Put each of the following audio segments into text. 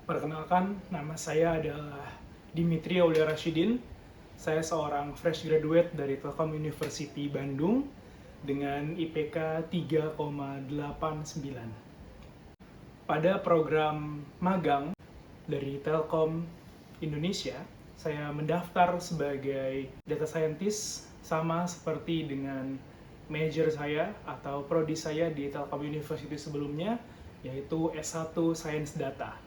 Perkenalkan, nama saya adalah Dimitri Aulia Rashidin. Saya seorang fresh graduate dari Telkom University Bandung dengan IPK 3,89. Pada program magang dari Telkom Indonesia, saya mendaftar sebagai data scientist sama seperti dengan major saya atau prodi saya di Telkom University sebelumnya, yaitu S1 Science Data.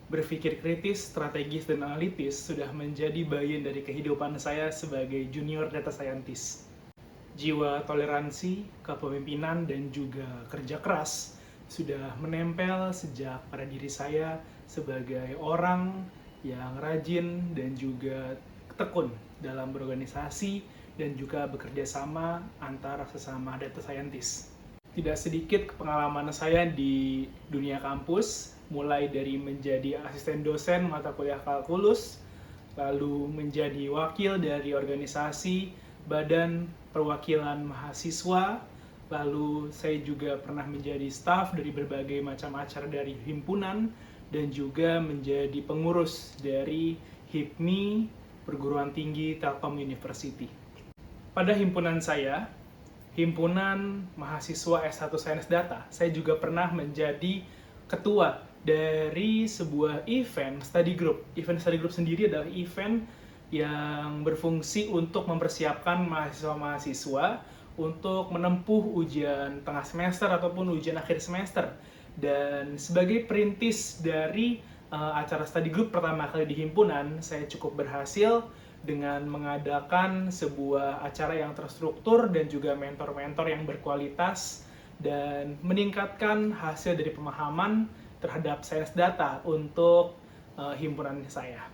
Berpikir kritis, strategis, dan analitis sudah menjadi bagian dari kehidupan saya sebagai junior data scientist. Jiwa toleransi, kepemimpinan, dan juga kerja keras sudah menempel sejak pada diri saya sebagai orang yang rajin dan juga tekun dalam berorganisasi dan juga bekerja sama antara sesama data scientist. Tidak sedikit pengalaman saya di dunia kampus, mulai dari menjadi asisten dosen mata kuliah kalkulus, lalu menjadi wakil dari organisasi Badan Perwakilan Mahasiswa, lalu saya juga pernah menjadi staf dari berbagai macam acara dari himpunan, dan juga menjadi pengurus dari HIPMI Perguruan Tinggi Telkom University. Pada himpunan saya, Himpunan Mahasiswa S1 Sains Data, saya juga pernah menjadi ketua dari sebuah event study group. Event study group sendiri adalah event yang berfungsi untuk mempersiapkan mahasiswa-mahasiswa untuk menempuh ujian tengah semester ataupun ujian akhir semester. Dan sebagai perintis dari acara study group pertama kali di himpunan, saya cukup berhasil dengan mengadakan sebuah acara yang terstruktur dan juga mentor-mentor yang berkualitas dan meningkatkan hasil dari pemahaman terhadap sains data untuk himpunan saya.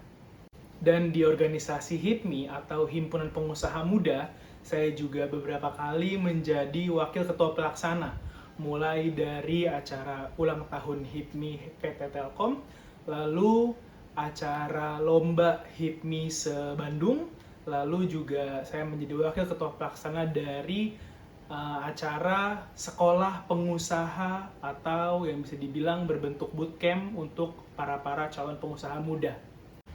Dan di organisasi HIPMI atau Himpunan Pengusaha Muda, saya juga beberapa kali menjadi wakil ketua pelaksana, mulai dari acara ulang tahun HIPMI PT Telkom, lalu acara lomba HIPMI se-Bandung, lalu juga saya menjadi wakil ketua pelaksana dari acara sekolah pengusaha atau yang bisa dibilang berbentuk bootcamp untuk para calon pengusaha muda.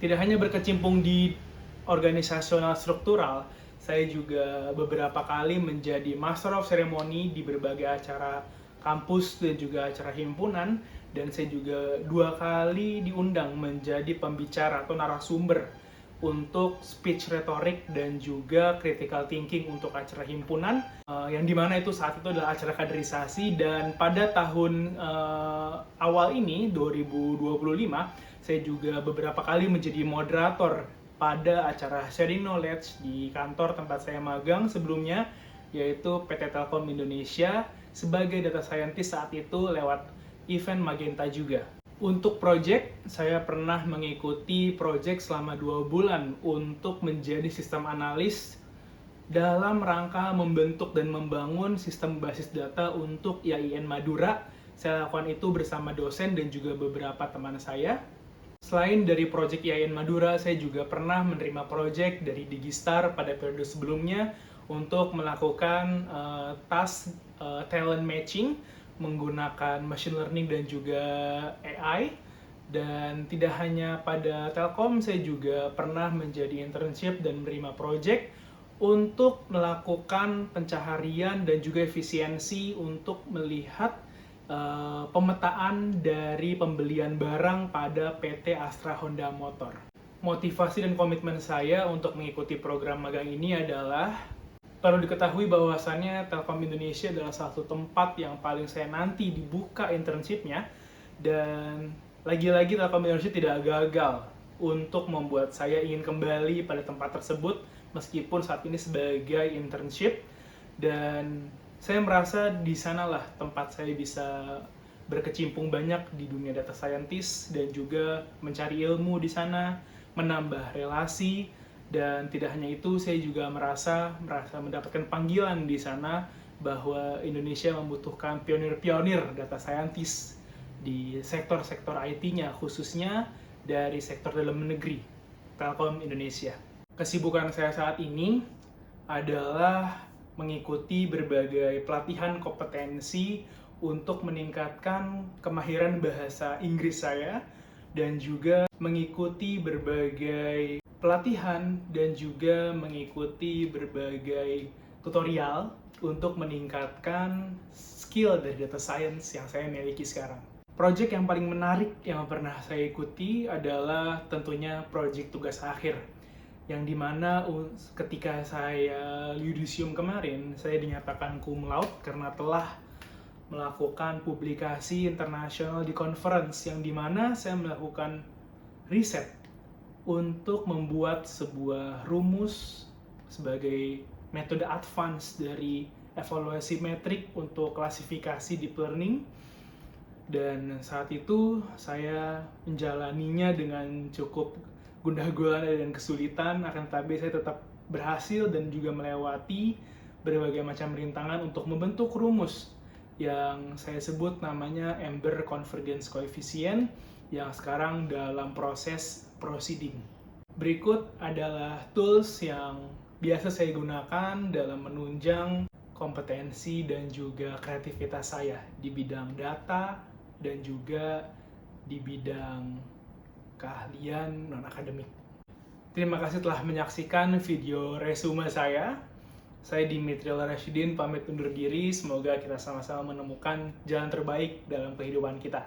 Tidak hanya berkecimpung di organisasional struktural, saya juga beberapa kali menjadi Master of Ceremony di berbagai acara kampus dan juga acara himpunan, dan saya juga 2 kali diundang menjadi pembicara atau narasumber untuk speech retorik dan juga critical thinking untuk acara himpunan, yang dimana itu saat itu adalah acara kaderisasi. Dan pada tahun awal ini 2025, saya juga beberapa kali menjadi moderator pada acara sharing knowledge di kantor tempat saya magang sebelumnya, yaitu PT Telkom Indonesia, sebagai data scientist saat itu lewat event Magenta juga. Untuk project, saya pernah mengikuti project selama 2 bulan untuk menjadi sistem analis dalam rangka membentuk dan membangun sistem basis data untuk IAIN Madura. Saya lakukan itu bersama dosen dan juga beberapa teman saya. Selain dari project IAIN Madura, saya juga pernah menerima project dari Digistar pada periode sebelumnya untuk melakukan task talent matching menggunakan machine learning dan juga AI. Dan tidak hanya pada Telkom, saya juga pernah menjadi internship dan menerima project untuk melakukan pencaharian dan juga efisiensi untuk melihat pemetaan dari pembelian barang pada PT Astra Honda Motor. Motivasi dan komitmen saya untuk mengikuti program magang ini adalah, perlu diketahui bahwasannya Telkom Indonesia adalah salah satu tempat yang paling saya nanti dibuka internshipnya, dan lagi-lagi Telkom Indonesia tidak gagal untuk membuat saya ingin kembali pada tempat tersebut meskipun saat ini sebagai internship. Dan saya merasa di sanalah tempat saya bisa berkecimpung banyak di dunia data scientist dan juga mencari ilmu di sana, menambah relasi. Dan tidak hanya itu, saya juga merasa mendapatkan panggilan di sana bahwa Indonesia membutuhkan pionir-pionir data scientist di sektor-sektor IT-nya, khususnya dari sektor dalam negeri, Telkom Indonesia. Kesibukan saya saat ini adalah mengikuti berbagai pelatihan kompetensi untuk meningkatkan kemahiran bahasa Inggris saya, dan juga mengikuti berbagai pelatihan dan juga mengikuti berbagai tutorial untuk meningkatkan skill dari data science yang saya miliki sekarang. Project yang paling menarik yang pernah saya ikuti adalah tentunya project tugas akhir, yang dimana ketika saya yudisium kemarin, saya dinyatakan cum laude karena telah melakukan publikasi internasional di conference, yang dimana saya melakukan riset untuk membuat sebuah rumus sebagai metode advance dari evaluasi metrik untuk klasifikasi deep learning. Dan saat itu saya menjalaninya dengan cukup gundah gulana dan kesulitan, akan tetapi saya tetap berhasil dan juga melewati berbagai macam rintangan untuk membentuk rumus yang saya sebut namanya Ember Convergence Coefficient, yang sekarang dalam proses proceeding. Berikut adalah tools yang biasa saya gunakan dalam menunjang kompetensi dan juga kreativitas saya di bidang data dan juga di bidang keahlian non-akademik. Terima kasih telah menyaksikan video resume saya. Saya Dimitri Rashidin pamit undur diri. Semoga kita sama-sama menemukan jalan terbaik dalam kehidupan kita.